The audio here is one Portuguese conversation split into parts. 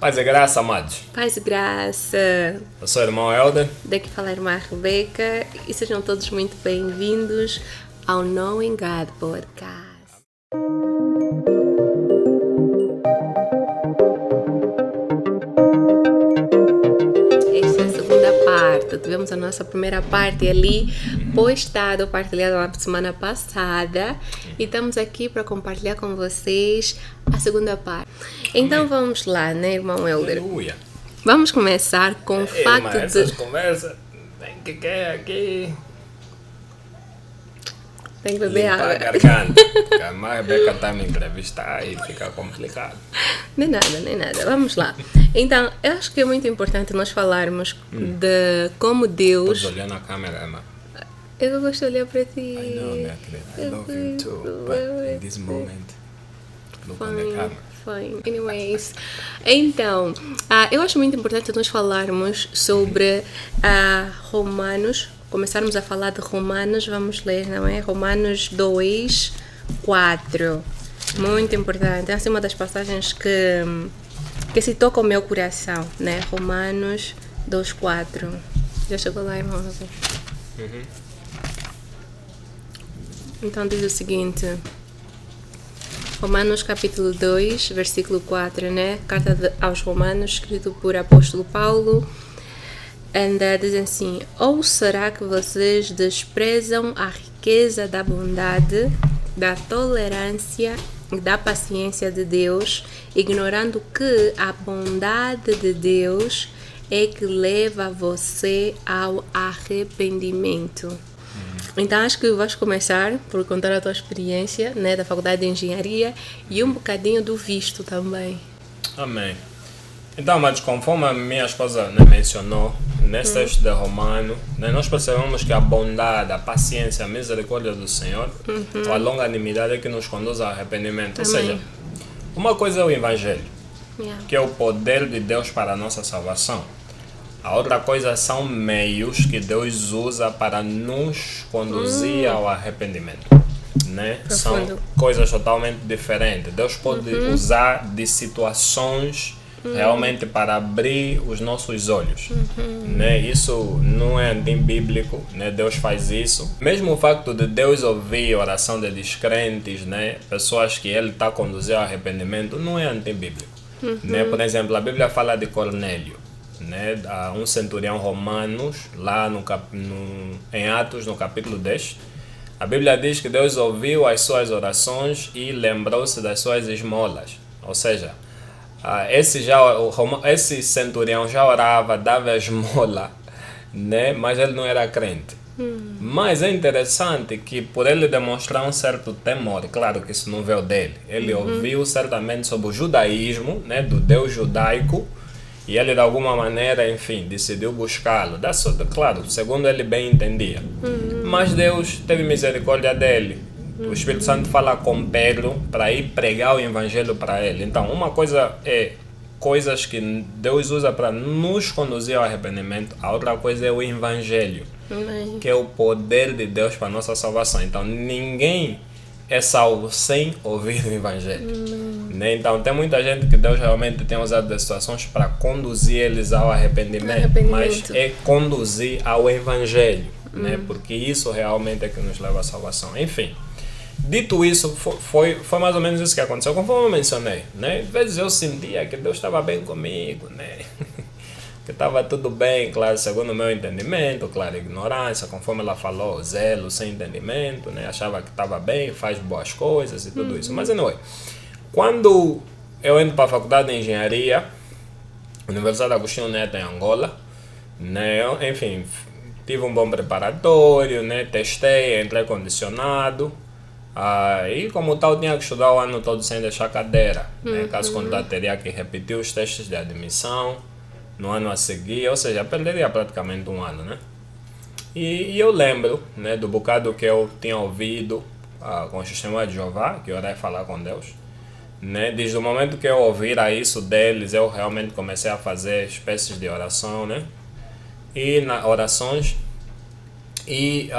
Paz e graça, amados. Paz e graça. Eu sou o irmão Helder. Daqui fala a irmã Rebeca e sejam todos muito bem-vindos ao Knowing God Podcast. Esta é a segunda parte. Tivemos a nossa primeira parte ali postada, partilhada na semana passada, e estamos aqui para compartilhar com vocês a segunda parte. Então vamos lá, né, irmão Helder? Aleluia. Vamos começar com o facto Mas essas de... conversas tem que quer aqui Tem que beber limpar a água. garganta. Porque a irmã Rebeca está me entrevistar e fica complicado. Nem nada. Vamos lá. Então, eu acho que é muito importante nós falarmos de como Deus... Estou olhando a câmera, irmã. Eu gosto de olhar para ti. I know, minha querida. I love you too. But in this moment, look on the camera. Fine. Anyways, então, eu acho muito importante nós falarmos sobre Romanos, começarmos a falar de Romanos, vamos ler, não é? Romanos 2, 4. Muito importante. Essa é uma das passagens que se toca o meu coração, né? Romanos 2, 4. Já chegou lá, irmão? Então diz o seguinte... Romanos capítulo 2, versículo 4, né? Carta aos Romanos, escrito por apóstolo Paulo. Diz assim: ou será que vocês desprezam a riqueza da bondade, da tolerância e da paciência de Deus, ignorando que a bondade de Deus é que leva você ao arrependimento? Então acho que vais começar por contar a tua experiência, né, da faculdade de engenharia e um bocadinho do visto também. Amém. Então, mas conforme a minha esposa mencionou, nesse texto de Romano, nós percebemos que a bondade, a paciência, a misericórdia do Senhor, a longanimidade é que nos conduz ao arrependimento. Amém. Ou seja, uma coisa é o Evangelho, Yeah. que é o poder de Deus para a nossa salvação. A outra coisa são meios que Deus usa para nos conduzir ao arrependimento, né? São coisas totalmente diferentes. Deus pode usar de situações realmente para abrir os nossos olhos, né? Isso não é antibíblico, né? Deus faz isso. Mesmo o facto de Deus ouvir a oração de descrentes, né? Pessoas que Ele está conduzindo ao arrependimento, não é antibíblico, né? Por exemplo, a Bíblia fala de Cornélio, né, um centurião romano, lá em Atos, no capítulo 10, a Bíblia diz que Deus ouviu as suas orações e lembrou-se das suas esmolas. Ou seja, esse centurião já orava, dava esmola, né, mas ele não era crente. Mas é interessante que, por ele demonstrar um certo temor, claro que isso não veio dele, ele ouviu certamente sobre o judaísmo, né, do Deus judaico, e ele de alguma maneira, enfim, decidiu buscá-lo. Claro, segundo ele bem entendia. Mas Deus teve misericórdia dele. O Espírito Santo fala com Pedro para ir pregar o Evangelho para ele. Então, uma coisa é coisas que Deus usa para nos conduzir ao arrependimento. A outra coisa é o Evangelho, que é o poder de Deus para a nossa salvação. Então, ninguém é salvo sem ouvir o Evangelho. Né? Então, tem muita gente que Deus realmente tem usado de situações para conduzir eles ao arrependimento, mas é conduzir ao Evangelho, né? Porque isso realmente é que nos leva à salvação. Enfim, dito isso, foi mais ou menos isso que aconteceu, conforme eu mencionei, né? Às vezes eu sentia que Deus estava bem comigo, né? Que estava tudo bem, claro, segundo o meu entendimento, claro, ignorância, conforme ela falou, zelo, sem entendimento, né? Achava que estava bem, faz boas coisas e tudo isso. Mas, anyway, quando eu entro para a faculdade de engenharia, Universidade Agostinho Neto em Angola, né? Enfim, tive um bom preparatório, né? Testei, entrei condicionado, e como tal tinha que estudar o ano todo sem deixar cadeira, né? Caso contrário, teria que repetir os testes de admissão no ano a seguir, ou seja, perderia praticamente um ano, né? E eu lembro, né, do bocado que eu tinha ouvido com o Testemunho de Jeová, que eu irei falar com Deus, né? Desde o momento que eu ouvira isso deles, eu realmente comecei a fazer espécies de oração, né? E orações, e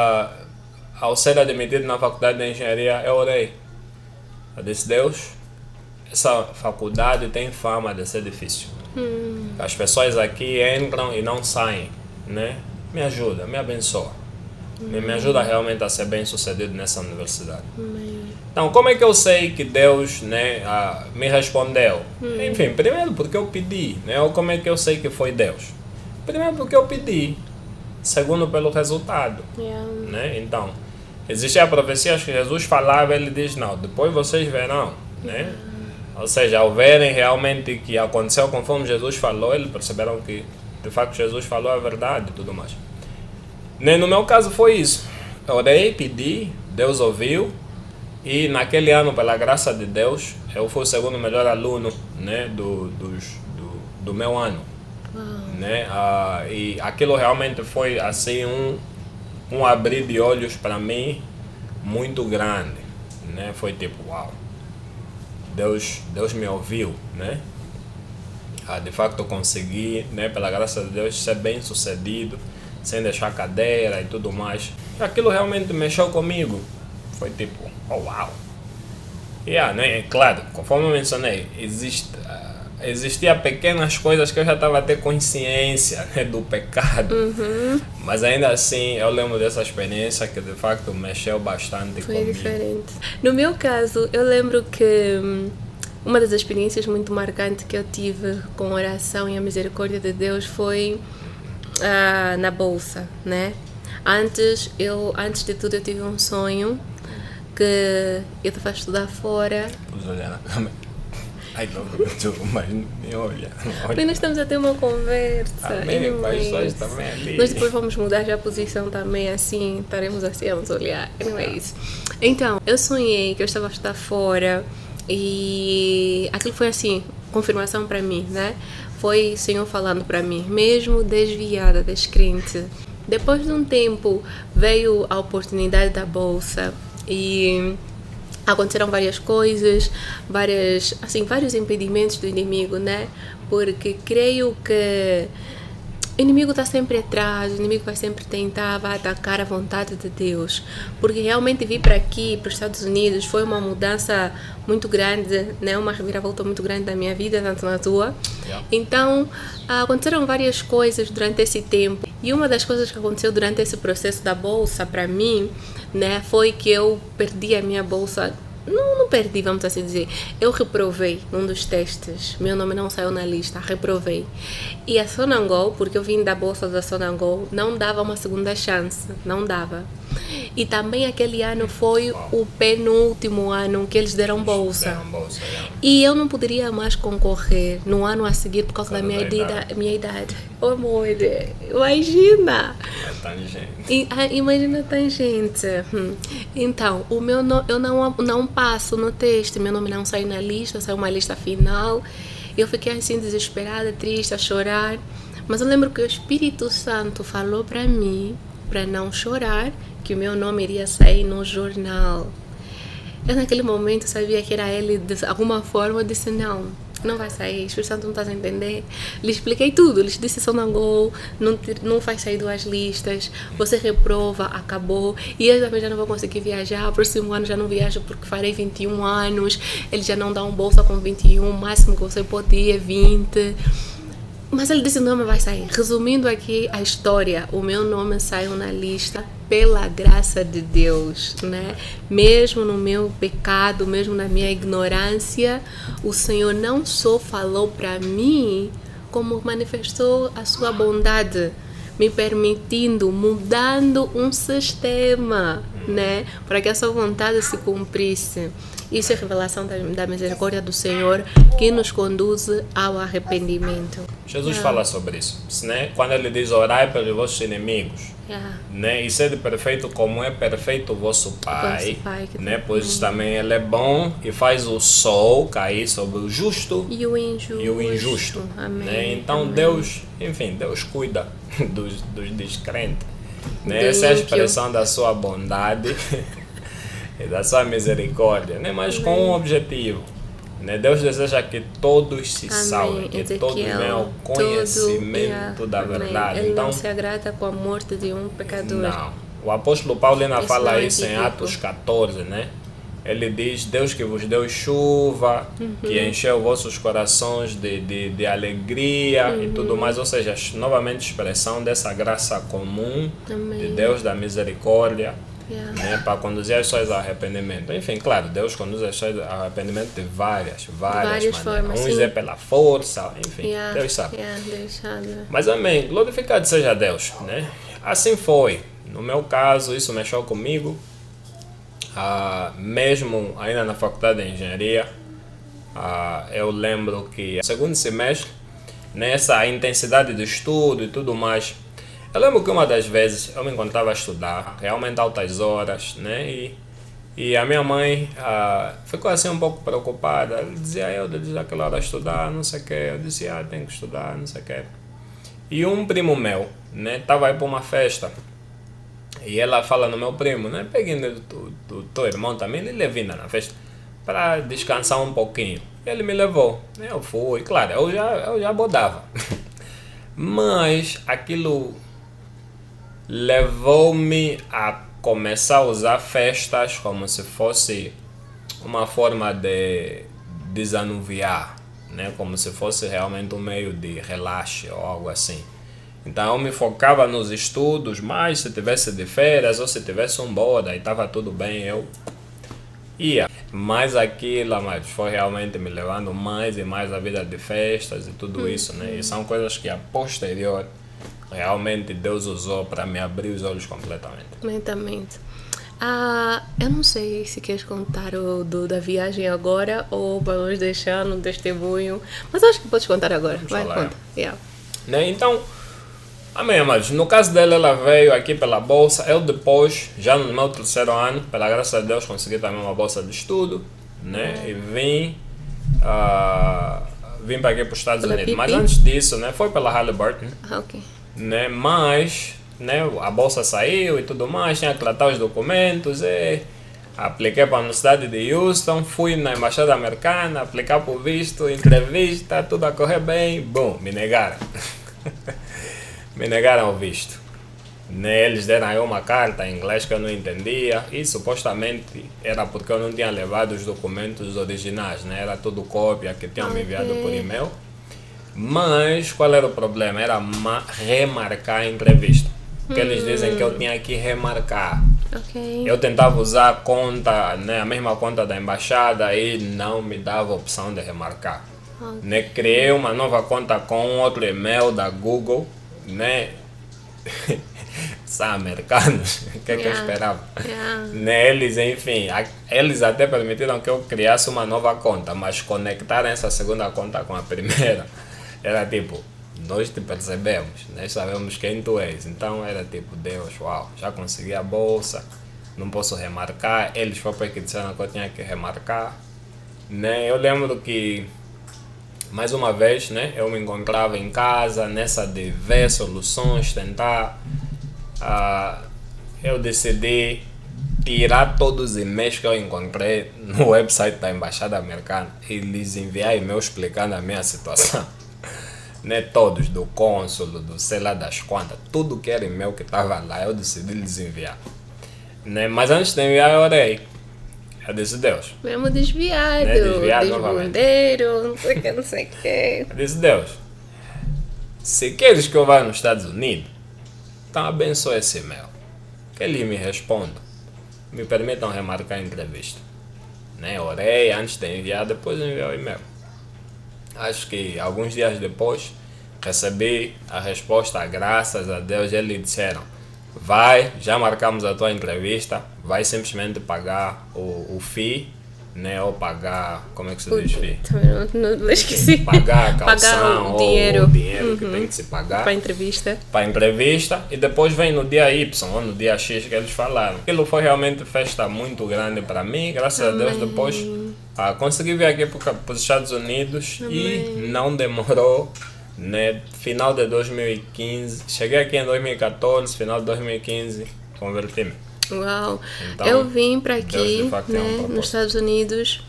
ao ser admitido na faculdade de engenharia, eu orei. Eu disse: Deus, essa faculdade tem fama de ser difícil. As pessoas aqui entram e não saem, né? Me ajuda, me abençoa. Me ajuda realmente a ser bem sucedido nessa universidade. Então, como é que eu sei que Deus, né, me respondeu? Enfim, primeiro porque eu pedi, né? Ou como é que eu sei que foi Deus? Primeiro porque eu pedi. Segundo pelo resultado. Né? Então, existe a profecia que Jesus falava, ele diz, não, depois vocês verão. Né? Ou seja, ao verem realmente que aconteceu conforme Jesus falou, eles perceberam que de facto Jesus falou a verdade e tudo mais. No meu caso foi isso. Eu orei, pedi, Deus ouviu. E naquele ano, pela graça de Deus, eu fui o segundo melhor aluno, né, do meu ano. Né? E aquilo realmente foi assim um abrir de olhos para mim muito grande. Né? Foi tipo, uau, Deus me ouviu. Né? De facto eu consegui, né, pela graça de Deus, ser bem sucedido, sem deixar cadeira e tudo mais. Aquilo realmente mexeu comigo. Foi tipo, oh, uau. Né? Claro, conforme eu mencionei, existia pequenas coisas que eu já estava a ter consciência, né, do pecado. Mas ainda assim, eu lembro dessa experiência que de facto mexeu bastante Foi comigo. diferente. No meu caso, eu lembro que uma das experiências muito marcantes que eu tive com a oração e a misericórdia de Deus foi na bolsa, né? Antes de tudo, eu tive um sonho que eu estava a estudar fora. Pois olhar na câmera. Ai, não, mas me olha. Porque nós estamos a ter uma conversa. Amém, com as pessoas também ali. Nós depois vamos mudar já a posição também, assim, estaremos assim, vamos olhar. Anyways. Então, eu sonhei que eu estava a estudar fora e aquilo foi assim, confirmação para mim, né? Foi o Senhor falando para mim, mesmo desviada, descrente. Depois de um tempo, veio a oportunidade da bolsa e aconteceram várias coisas, vários impedimentos do inimigo, né? Porque creio que o inimigo está sempre atrás, o inimigo vai sempre tentar, vai atacar a vontade de Deus. Porque realmente vir para aqui, para os Estados Unidos, foi uma mudança muito grande, né? Uma reviravolta muito grande da minha vida, tanto na tua. Então, aconteceram várias coisas durante esse tempo. E uma das coisas que aconteceu durante esse processo da bolsa, para mim, né, foi que eu perdi a minha bolsa. Não perdi, vamos assim dizer. Eu reprovei num dos testes. Meu nome não saiu na lista, reprovei. E a Sonangol, porque eu vim da bolsa da Sonangol, não dava uma segunda chance. Não dava. E também aquele ano foi o penúltimo ano que eles deram bolsa. E eu não poderia mais concorrer no ano a seguir por causa da minha idade. Oh, amor, imagina! Imagina a tangente. Então, eu não passo no teste, meu nome não sai na lista, saiu uma lista final. Eu fiquei assim desesperada, triste, a chorar. Mas eu lembro que o Espírito Santo falou para mim, para não chorar, que o meu nome iria sair no jornal. Eu naquele momento sabia que era ele, de alguma forma. Eu disse, não vai sair, o Espírito Santo não está a entender. Lhe expliquei tudo, lhe disse, Sonangol, não faz sair duas listas, você reprova, acabou. E eu também já não vou conseguir viajar, próximo ano já não viajo porque farei 21 anos, eles já não dão bolsa com 21, o máximo que você pode ir é 20. Mas ele disse, o nome vai sair. Resumindo aqui a história, o meu nome saiu na lista pela graça de Deus, né? Mesmo no meu pecado, mesmo na minha ignorância, o Senhor não só falou para mim, como manifestou a sua bondade, me permitindo, mudando um sistema, né? Para que a sua vontade se cumprisse. Isso é revelação da misericórdia do Senhor que nos conduz ao arrependimento. Jesus fala sobre isso, né? Quando ele diz orai pelos vossos inimigos, né? E sede perfeito como é perfeito o vosso Pai, né? Pois também ele é bom e faz o sol cair sobre o justo e o injusto. Amém. Né? Então amém. Deus cuida dos descrentes, né? Essa é a expressão da sua bondade e da sua misericórdia, né? Mas com um objetivo, né? Deus deseja que todos se salvem, que todos tenham conhecimento da verdade. Ele então, não se agrada com a morte de um pecador. Não. O apóstolo Paulo ainda fala isso em Atos 14, né? Ele diz, Deus que vos deu chuva, que encheu vossos corações de alegria e tudo mais. Ou seja, novamente expressão dessa graça comum de Deus, da misericórdia, né, para conduzir as pessoas ao arrependimento. Enfim, claro, Deus conduz as pessoas ao arrependimento de várias maneiras. Formas, Uns é pela força, enfim, Deus sabe. Deus sabe. Mas amém, glorificado seja Deus, né? Assim foi. No meu caso, isso mexeu comigo. Mesmo ainda na faculdade de engenharia, eu lembro que no segundo semestre, nessa intensidade do estudo e tudo mais, eu lembro que uma das vezes eu me encontrava a estudar, realmente altas horas, né? E a minha mãe ficou assim um pouco preocupada. Ela dizia, eu desde aquela hora estudar, não sei o que. Eu dizia, tenho que estudar, não sei o que. E um primo meu, né, estava aí para uma festa. E ela fala no meu primo, né? Peguei do teu irmão também, ele levou na festa para descansar um pouquinho. Ele me levou. Eu fui, claro, eu já bodava. Mas aquilo levou-me a começar a usar festas como se fosse uma forma de desanuviar, né? Como se fosse realmente um meio de relaxe ou algo assim. Então eu me focava nos estudos, mas se tivesse de férias ou se tivesse um boda e estava tudo bem, eu ia. Mas aquilo mas foi realmente me levando mais e mais a vida de festas e tudo isso, né? E são coisas que a posterior realmente Deus usou para me abrir os olhos completamente. Completamente. Eu não sei se queres contar da viagem agora ou vamos deixar no testemunho, mas acho que podes contar agora. Vai, conta. Né? Então, amém, amados. No caso dela, ela veio aqui pela bolsa. Eu depois, já no meu terceiro ano, pela graça de Deus, consegui também uma bolsa de estudo, né? E vim para aqui para os Estados Unidos. Mas antes disso, né? Foi pela Halliburton. Ok. Né? Mas, né? A bolsa saiu e tudo mais. Tinha que tratar os documentos. Apliquei para a Universidade de Houston. Fui na Embaixada Americana, aplicar por visto, entrevista, tudo a correr bem. Bom, me negaram. Me negaram o visto. Eles deram aí uma carta em inglês que eu não entendia e supostamente era porque eu não tinha levado os documentos originais, né? Era tudo cópia que tinham me enviado por e-mail. Mas qual era o problema? Era remarcar a entrevista. Porque eles dizem que eu tinha que remarcar. Eu tentava usar a conta, né, a mesma conta da embaixada e não me dava a opção de remarcar. Né? Criei uma nova conta com outro e-mail da Google, né? São americanos, o que é que eu esperava? Né? Eles, enfim, eles até permitiram que eu criasse uma nova conta, mas conectar essa segunda conta com a primeira era tipo, nós te percebemos, nós sabemos quem tu és. Então era tipo, Deus, uau, já consegui a bolsa, não posso remarcar. Eles foram que disseram que eu tinha que remarcar, né? Eu lembro que mais uma vez, né, eu me encontrava em casa nessa de ver soluções, tentar. Eu decidi tirar todos os e-mails que eu encontrei no website da Embaixada Americana e lhes enviar e-mail explicando a minha situação. Né, todos, do cônsul, do sei lá das quantas, tudo que era e-mail que estava lá, eu decidi lhes enviar. Né, mas antes de enviar, eu orei. Eu disse, Deus. Mesmo desviado, né, desbundeiro, não sei o que, não sei o que. Eu disse, Deus, se queres que eu vá nos Estados Unidos, então abençoe esse e-mail. Que eles me respondam, me permitam remarcar a entrevista. Né, orei antes de enviar, depois enviei o e-mail. Acho que alguns dias depois recebi a resposta, graças a Deus. Eles disseram, vai, já marcamos a tua entrevista, vai simplesmente pagar o FII, né, ou pagar, como é que se diz FII? Não esqueci. Pagar a calção o dinheiro, ou o dinheiro que tem que se pagar para a entrevista. Para a entrevista, e depois vem no dia Y ou no dia X que eles falaram. Aquilo foi realmente festa muito grande para mim, graças a Deus. Depois consegui vir aqui para os Estados Unidos. E não demorou, né? Final de 2015, cheguei aqui em 2014, final de 2015, converti-me. Uau! Então, eu vim para aqui, né, nos Estados Unidos,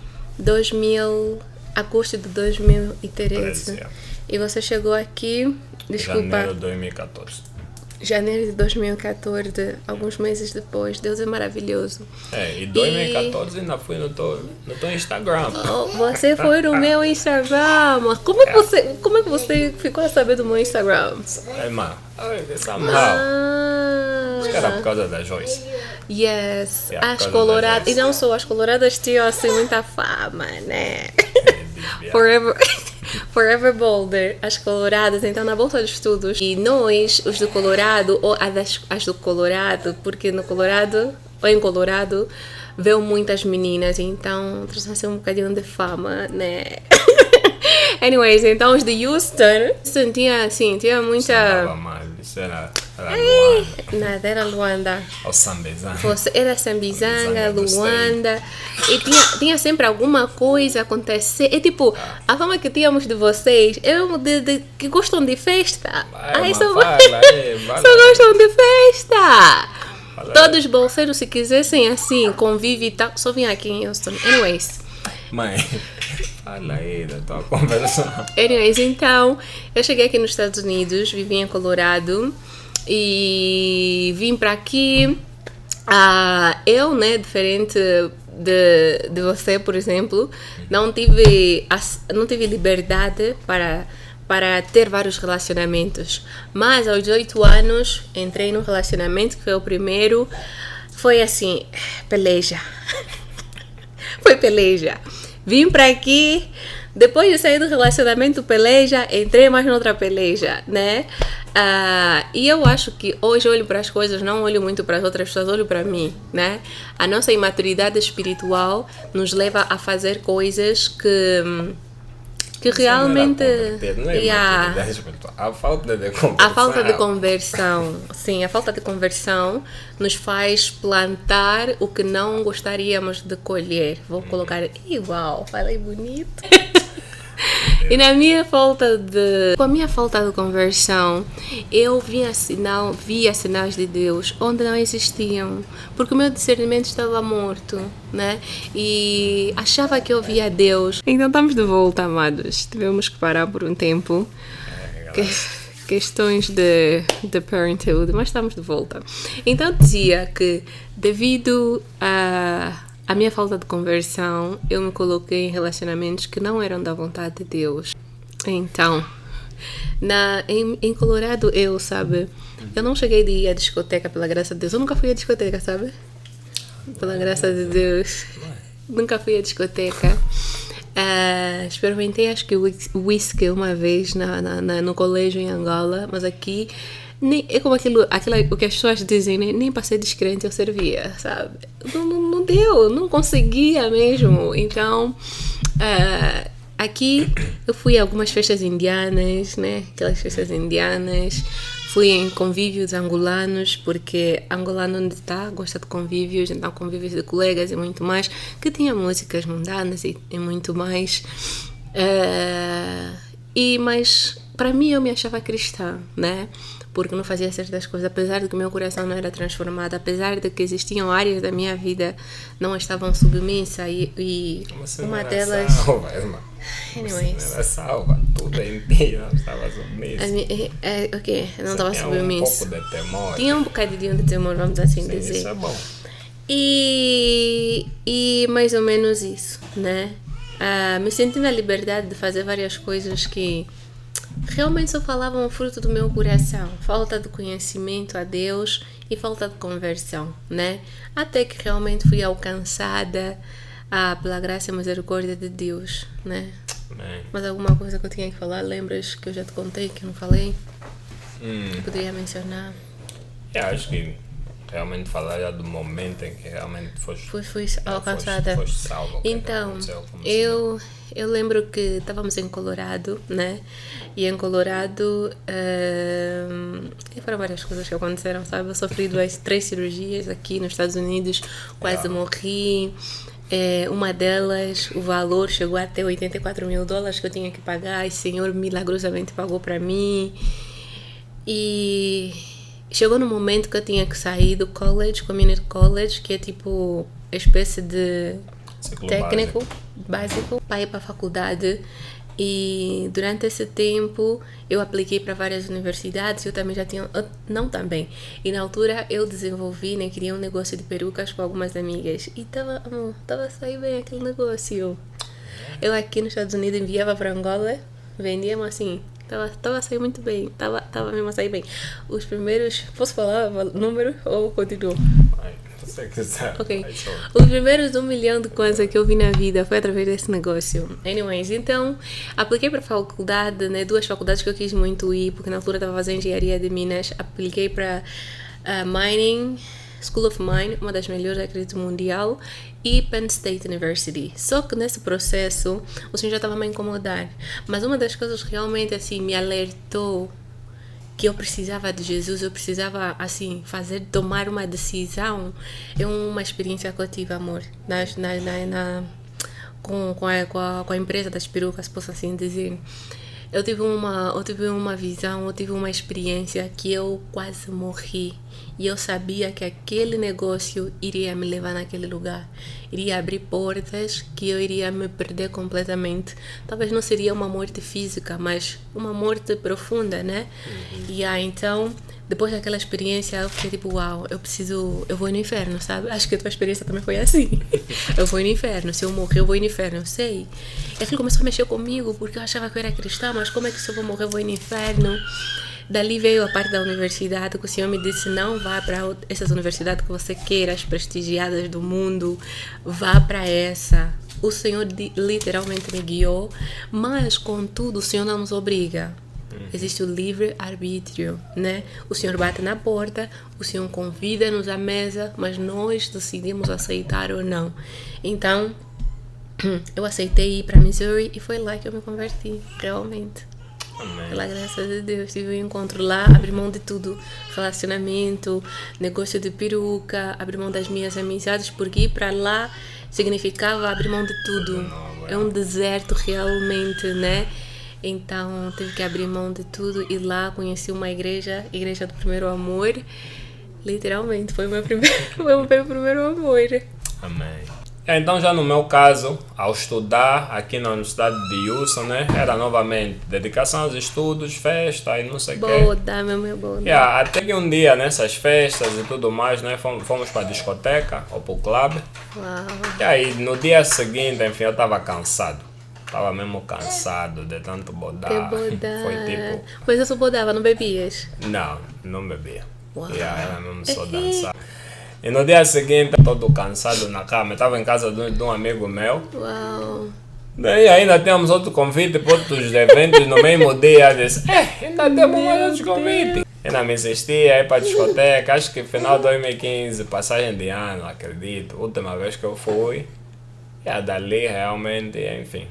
agosto de 2013. E você chegou aqui, desculpa. Janeiro de 2014. janeiro de 2014, alguns meses depois. Deus é maravilhoso. E 2014 ainda fui no teu Instagram. Oh, você foi no meu Instagram. Como é que você ficou a saber do meu Instagram? Mano, somehow. Acho que era por causa da Joyce. Yes, Yeah, as por causa coloradas. da E não só as coloradas tinham assim muita fama, né? Yeah. Forever Boulder, as coloradas, então na bolsa de estudos. E nós, os do Colorado, ou as do Colorado, porque no Colorado, ou em Colorado, veio muitas meninas, então trouxe um bocadinho de fama, né? Anyways, então os de Houston tinha muita. Isso era Luanda. Nada, era Luanda. Ou Sambizanga. Era Sambizanga, do Luanda. E tinha sempre alguma coisa acontecer. É tipo, a fama que tínhamos de vocês é que gostam de festa. Só gostam de festa. Todos os bolseiros, se quisessem assim, convive e tal, só vinha aqui em Houston. Anyways. Mãe, fala aí da tua conversa. Anyways, então, eu cheguei aqui nos Estados Unidos, vivi em Colorado e vim para aqui. Eu, né, diferente de você, por exemplo, não tive liberdade para ter vários relacionamentos. Mas aos 18 anos entrei num relacionamento que foi o primeiro. Foi assim, peleja. Foi peleja. Vim para aqui, depois de sair do relacionamento peleja, entrei mais noutra peleja, né? E eu acho que hoje olho para as coisas, não olho muito para as outras pessoas, olho para mim, né? A nossa imaturidade espiritual nos leva a fazer coisas que realmente... A falta de conversão. A falta de conversão. Sim, a falta de conversão nos faz plantar o que não gostaríamos de colher. Vou colocar... Uau, falei bonito. E com a minha falta de conversão, eu via sinais de Deus onde não existiam, porque o meu discernimento estava morto, né? E achava que eu via Deus. Então estamos de volta, amados. Tivemos que parar por um tempo. Questões de parenthood, mas estamos de volta. Então dizia que devido a minha falta de conversão, eu me coloquei em relacionamentos que não eram da vontade de Deus. Então, em Colorado, eu não cheguei de ir à discoteca, pela graça de Deus. Eu nunca fui à discoteca, sabe? Pela graça de Deus. Nunca fui à discoteca. Experimentei, acho que whisky uma vez no colégio em Angola, mas aqui é como o que as pessoas dizem, né? Nem para ser descrente eu servia, sabe? Não deu, não conseguia mesmo. Então, aqui eu fui a algumas festas indianas, né? Aquelas festas indianas. Fui em convívios angolanos, porque angolano onde está gosta de convívios, então convívios de colegas e muito mais, que tinha músicas mundanas e muito mais. Mas para mim eu me achava cristã, né? Porque não fazia certas coisas, apesar de que o meu coração não era transformado, apesar de que existiam áreas da minha vida que não estavam submissas e uma delas... Anyways. Você não era salva, tudo em ti não estava submissa. Ok, eu não estava submissa. Um pouco de temor. Tinha um bocadinho de temor, vamos assim Sim, dizer. Isso é bom. E mais ou menos isso, né? Me senti na liberdade de fazer várias coisas que realmente só falavam o fruto do meu coração. Falta de conhecimento a Deus e falta de conversão, né? Até que realmente fui alcançada pela graça e misericórdia de Deus, né? Amém. Mas alguma coisa que eu tinha que falar, lembras que eu já te contei que eu não falei? Poderia mencionar? Acho que realmente falar já do momento em que realmente foste alcançada. Foste salva. Então, eu lembro que estávamos em Colorado, né? E em Colorado foram várias coisas que aconteceram, sabe? Eu sofri 3 cirurgias aqui nos Estados Unidos, quase morri. Uma delas, o valor chegou até $84 mil que eu tinha que pagar, e o Senhor milagrosamente pagou para mim. E chegou no momento que eu tinha que sair do community college, que é tipo espécie de técnico básico para ir para a faculdade. E durante esse tempo eu apliquei para várias universidades. Eu também já tinha, não também. E na altura eu desenvolvi, né, criei um negócio de perucas com algumas amigas e tava a sair bem aquele negócio. Eu aqui nos Estados Unidos enviava para Angola, vendíamos assim. Tava a sair muito bem. Tava mesmo a sair bem. Os primeiros. Posso falar o número ou continuo? Se você quiser. Ok. Os primeiros 1 milhão de kwanza que eu vi na vida foi através desse negócio. Anyways, então, apliquei para faculdade, né? 2 faculdades que eu quis muito ir, porque na altura estava fazendo engenharia de Minas. Apliquei para Mining, School of Mine, uma das melhores, acredito, mundial, e Penn State University. Só que nesse processo, o senhor já estava a me incomodar. Mas uma das coisas que realmente, assim, me alertou que eu precisava de Jesus, eu precisava, assim, tomar uma decisão. É uma experiência que eu tive, amor, com a empresa das perucas, posso assim dizer. Eu tive uma visão, eu tive uma experiência que eu quase morri. E eu sabia que aquele negócio iria me levar naquele lugar. Iria abrir portas que eu iria me perder completamente. Talvez não seria uma morte física, mas uma morte profunda, né? E então, depois daquela experiência, eu fiquei tipo, uau, eu vou no inferno, sabe? Acho que a tua experiência também foi assim. Eu vou no inferno, se eu morrer, eu vou no inferno, eu sei. E aquilo começou a mexer comigo, porque eu achava que eu era cristã, mas como é que se eu vou morrer, eu vou no inferno? Dali veio a parte da universidade, que o Senhor me disse, não vá para essas universidades que você queira, as prestigiadas do mundo, vá para essa. O Senhor literalmente me guiou, mas contudo o Senhor não nos obriga. Existe o livre-arbítrio, né? O Senhor bate na porta, o Senhor convida-nos à mesa, mas nós decidimos aceitar ou não. Então, eu aceitei ir para Missouri e foi lá que eu me converti, realmente. Amém. Pela graça de Deus, tive um encontro lá, abri mão de tudo, relacionamento, negócio de peruca, abri mão das minhas amizades, porque ir para lá significava abrir mão de tudo. É um deserto realmente, né? Então tive que abrir mão de tudo e lá conheci uma igreja do primeiro amor. Literalmente, foi o meu primeiro amor. Amém. Então, já no meu caso, ao estudar aqui na Universidade de Houston, né, era novamente dedicação aos estudos, festa e não sei o quê. Boda, meu boda. Até que um dia, nessas festas e tudo mais, né, fomos para a discoteca ou para o clube. Uau. E aí, no dia seguinte, enfim, eu estava cansado. Estava mesmo cansado de tanto bodar. Foi tipo... Mas eu só bodava, não bebias? Não bebia. Uau. Era mesmo só dançar. E no dia seguinte, todo cansado na cama. Eu estava em casa de um amigo meu. Uau. Daí ainda temos outro convite para outros eventos no mesmo dia. Eu disse, ainda temos mais outros convites. Ainda me insistia aí para a discoteca. Acho que final de 2015, passagem de ano, acredito. Última vez que eu fui. E dali realmente, enfim.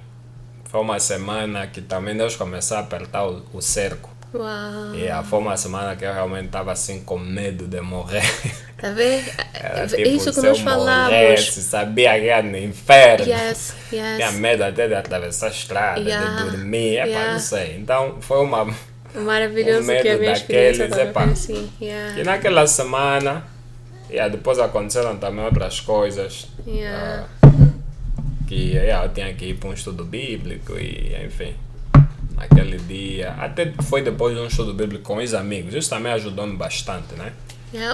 Foi uma semana que também Deus começou a apertar o cerco. Uau. E foi uma semana que eu realmente estava assim com medo de morrer. Tá vendo? Era, tipo, isso que nós falamos. Morresse, sabia que era no inferno. Yes. Tinha medo até de atravessar a estrada, de dormir, não sei. Então foi maravilhoso medo que a minha experiência também foi assim. E naquela semana, depois aconteceram também outras coisas. Que eu tinha que ir para um estudo bíblico e enfim. Naquele dia, até foi depois de um estudo bíblico com os amigos, isso também ajudou-me bastante, né?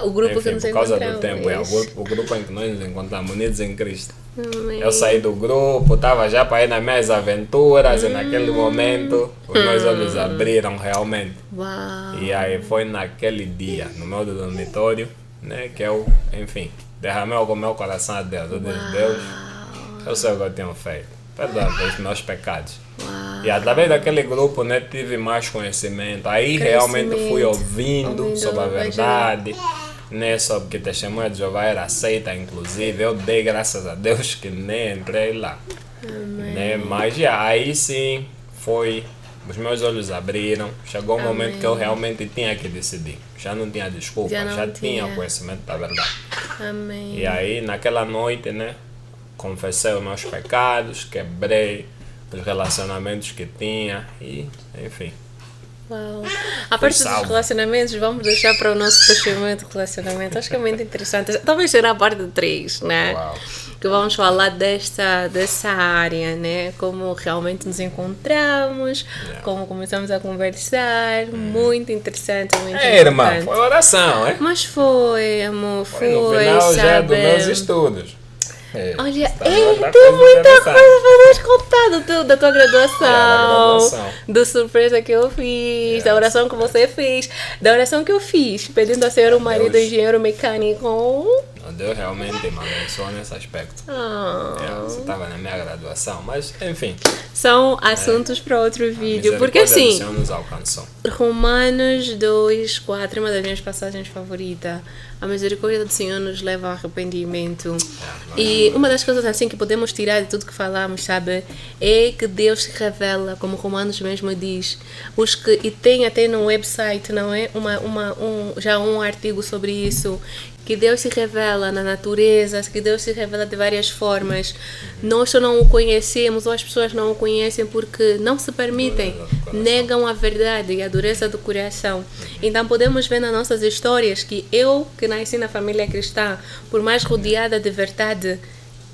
O grupo enfim, que nos por causa encontramos. do tempo, o grupo em que nós nos encontramos, unidos em Cristo. Amém. Eu saí do grupo, estava já para ir nas minhas aventuras e naquele momento os meus olhos abriram realmente. Uau. E aí foi naquele dia, no meu dormitório, né, que eu, enfim, derramei o meu coração a Deus. Eu disse, Deus, eu sei o que eu tenho feito. Perdoa pelos meus pecados. Uau. E através daquele grupo, né, tive mais conhecimento. Aí realmente fui ouvindo sobre a verdade, né, sobre que Testemunha de Jeová era aceita, inclusive. Eu dei graças a Deus que nem entrei lá. Né, mas aí sim, os meus olhos abriram. Chegou um momento que eu realmente tinha que decidir. Já não tinha desculpa, já tinha o conhecimento da verdade. Amém. E aí, naquela noite, né, confessei os meus pecados, quebrei os relacionamentos que tinha e, enfim. Uau. A parte dos relacionamentos, vamos deixar para o nosso testemunho de relacionamento. Acho que é muito interessante. Talvez será a parte 3, né? Uau. que vamos falar dessa área, né? Como realmente nos encontramos, como começamos a conversar. Muito interessante, muito Irmã, importante. foi oração, é? Mas foi, amor, foi, no final já sabe? dos meus estudos. Olha, outra tem coisa muita interessante. coisa para nos contar da tua graduação, Da graduação. da surpresa que eu fiz, da oração que você fez, da oração que eu fiz, pedindo a ser o marido Deus. engenheiro mecânico. Deus realmente me abençoou nesse aspecto. Ah, Você estava na minha graduação, mas enfim. são assuntos para outro vídeo, A porque misericórdia do assim, Senhor nos alcançou. Romanos 2:4 é uma das minhas passagens favoritas. A misericórdia do Senhor nos leva ao arrependimento. E uma das coisas assim que podemos tirar de tudo que falamos, sabe, é que Deus se revela, como Romanos mesmo diz. E tem até no website, não é? Já um artigo sobre isso. Que Deus se revela na natureza, que Deus se revela de várias formas. Nós só não o conhecemos, ou as pessoas não o conhecem porque não se permitem, negam a verdade e a dureza do coração. Então podemos ver nas nossas histórias que eu, que nasci na família cristã, por mais rodeada de verdade,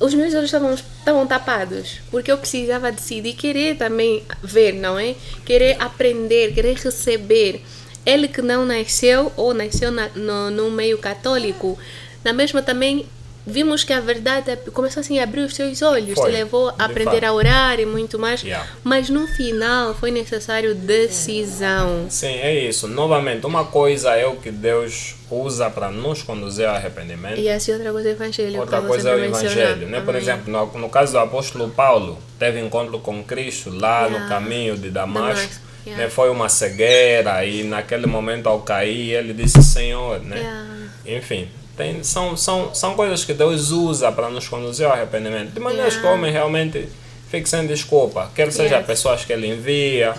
os meus olhos estavam tapados, porque eu precisava decidir querer também ver, não é? Querer aprender, querer receber. Ele que não nasceu, ou nasceu no meio católico, na mesma também vimos que a verdade começou assim a abrir os seus olhos, te levou a aprender a orar e muito mais, mas no final foi necessário decisão. Sim, é isso. Novamente, uma coisa é o que Deus usa para nos conduzir ao arrependimento. E assim outra coisa é o evangelho. Outra coisa é o evangelho, né? Por exemplo, no caso do apóstolo Paulo, teve encontro com Cristo lá no caminho de Damasco. Né, foi uma cegueira e naquele momento ao cair ele disse Senhor, né? Enfim, são coisas que Deus usa para nos conduzir ao arrependimento, de maneiras que o homem realmente fique sem desculpa, quer seja pessoas que ele envia,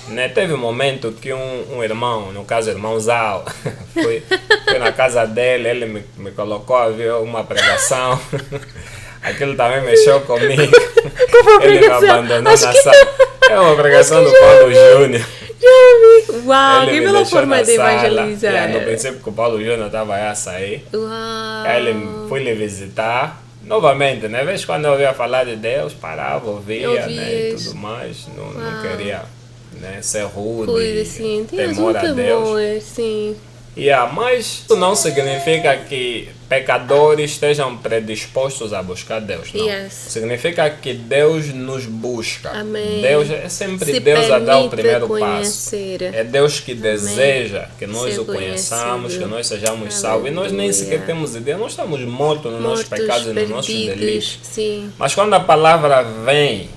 né? Teve um momento que um irmão, no caso irmão Zal, fui na casa dele, ele me colocou a ver uma pregação. Aquilo também mexeu comigo. Ele me abandonou na sala. É uma pregação do Paulo Júnior. Uau, que bela forma de evangelizar. No princípio que o Paulo Júnior estava a sair. Uau. Aí ele foi lhe visitar. Novamente, né? Vez quando eu ouvia falar de Deus, parava, ouvia, né? E tudo mais. Não queria, né, ser rude, Sim, temor a Deus. Sim. Mas isso não significa que pecadores estejam predispostos a buscar Deus, não. Significa que Deus nos busca. Amém. Deus é sempre Deus a dar o primeiro passo. É Deus que deseja que nós o conheçamos, que nós sejamos salvos. E nós nem sequer temos ideia, nós estamos mortos nos nossos pecados e nos nossos delitos. Sim. Mas quando a palavra vem,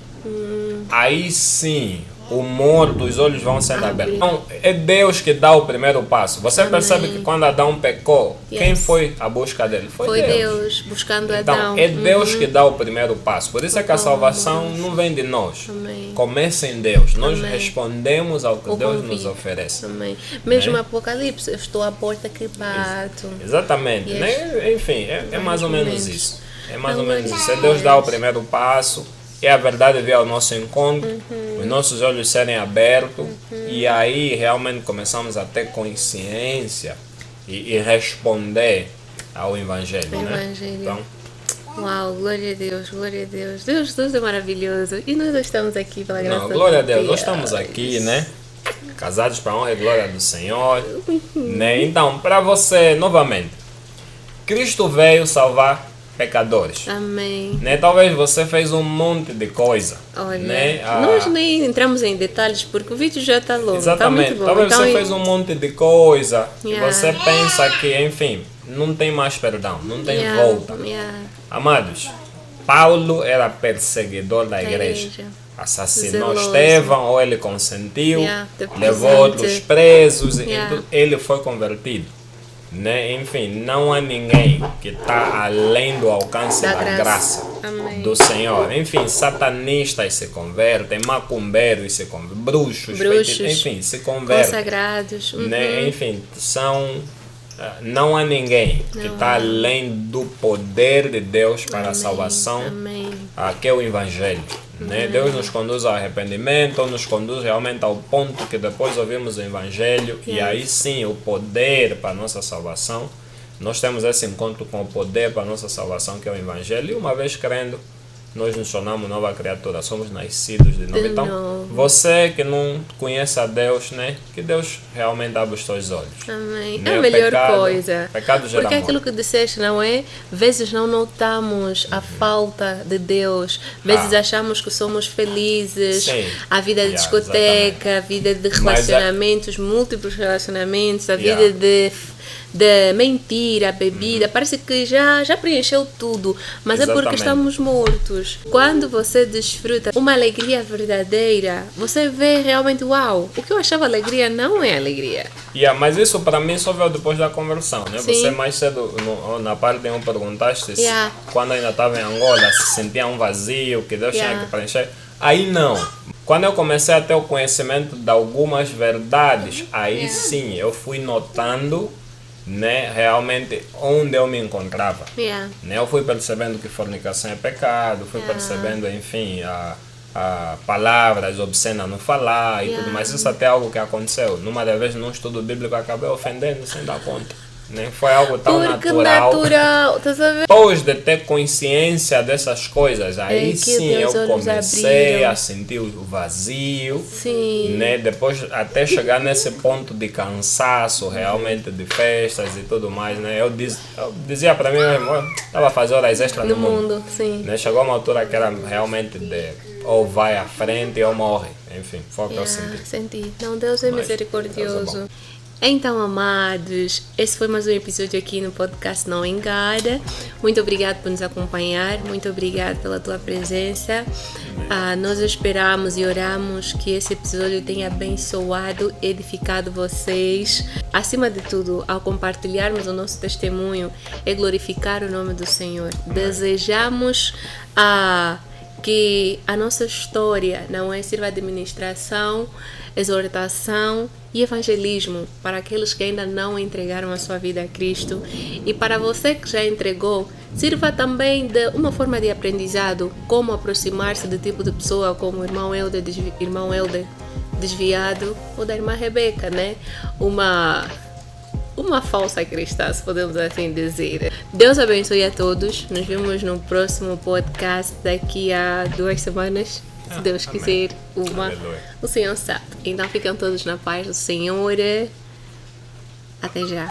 aí sim o morto, os olhos vão sendo abertos. Então, é Deus que dá o primeiro passo. Você percebe que quando Adão pecou, quem foi a busca dele? Foi Deus buscando então, Adão. É Deus que dá o primeiro passo. Por isso é que a salvação não vem de nós. Começa em Deus. Nós respondemos ao que Deus nos oferece. Mesmo Apocalipse, eu estou à porta que bato. Exatamente. Né? Enfim, é mais ou menos isso. É mais ou menos isso. É Deus dar o primeiro passo. É a verdade vir ao nosso encontro, os nossos olhos serem abertos e aí realmente começamos a ter consciência e responder ao Evangelho. Né? Então, uau, glória a Deus, glória a Deus. Deus é maravilhoso e nós estamos aqui pela graça de Deus. Glória a Deus, nós estamos aqui, né? Casados para a honra e glória do Senhor. Né? Então, para você, novamente, Cristo veio salvar pecadores. Amém. Né? Talvez você fez um monte de coisa. Olha, né? Nós nem entramos em detalhes porque o vídeo já está longo. Exatamente. Tá muito bom. Talvez então, você fez um monte de coisa e você pensa que, enfim, não tem mais perdão, não tem volta. Amados, Paulo era perseguidor da igreja. Assassinou Estevão, ou ele consentiu, levou outros presos, então ele foi convertido. Né? Enfim, não há ninguém que está além do alcance da graça do Senhor. Enfim, satanistas se convertem, macumbeiros se convertem, bruxos enfim, se convertem. Consagrados. Né? Enfim, não há ninguém que está além do poder de Deus para a salvação, que é o Evangelho. Né? Deus nos conduz ao arrependimento, nos conduz realmente ao ponto que depois ouvimos o Evangelho e aí sim o poder para a nossa salvação nós temos esse encontro com o poder para a nossa salvação, que é o Evangelho, e uma vez crendo, nós nos tornamos nova criatura, somos nascidos de novo. Então, você que não conhece a Deus, né? Que Deus realmente abra os seus olhos. Amém. Né? É a melhor Pecado, coisa. Pecado gera Porque é morte. aquilo que disseste, não é? Vezes não notamos a falta de Deus. Vezes achamos que somos felizes. Sim. A vida de discoteca, a vida de relacionamentos, múltiplos relacionamentos, a vida de mentira, bebida, parece que já preencheu tudo, mas é porque estamos mortos. Quando você desfruta uma alegria verdadeira, você vê realmente, uau, o que eu achava alegria não é alegria. Mas isso para mim só veio depois da conversão, né? Sim. Você mais cedo, na parte 1, perguntaste se quando ainda estava em Angola, se sentia um vazio, que Deus tinha que preencher. Aí não. Quando eu comecei a ter o conhecimento de algumas verdades, aí sim, eu fui notando, né, realmente onde eu me encontrava. Né, eu fui percebendo que fornicação é pecado, fui percebendo, enfim, a palavras obscenas não falar e tudo mais. Isso até é algo que aconteceu. Numa das vezes, num estudo bíblico, eu acabei ofendendo sem dar conta. Nem foi algo tão natural. Depois de ter consciência dessas coisas, aí sim eu comecei a sentir o vazio, né? Depois até chegar nesse ponto de cansaço realmente de festas e tudo mais, né? Eu dizia para mim mesmo, eu estava a fazer horas extras no mundo. Né? Chegou uma altura que era realmente de ou vai à frente ou morre. Enfim, foi o que eu senti. Não, Deus é misericordioso. Então, amados, esse foi mais um episódio aqui no podcast Não Engada. Muito obrigado por nos acompanhar, muito obrigado pela tua presença. Nós esperamos e oramos que esse episódio tenha abençoado, edificado vocês. Acima de tudo, ao compartilharmos o nosso testemunho, é glorificar o nome do Senhor. Desejamos que a nossa história não sirva de administração, exortação e evangelismo para aqueles que ainda não entregaram a sua vida a Cristo, e para você que já entregou, sirva também de uma forma de aprendizado, como aproximar-se do tipo de pessoa como o irmão Helder desviado, ou da irmã Rebeca, né? Uma falsa cristã, se podemos assim dizer. Deus abençoe a todos. Nos vemos no próximo podcast daqui a 2 semanas. Se Deus quiser, o Senhor sabe. Então ficam todos na paz do Senhor. Até já.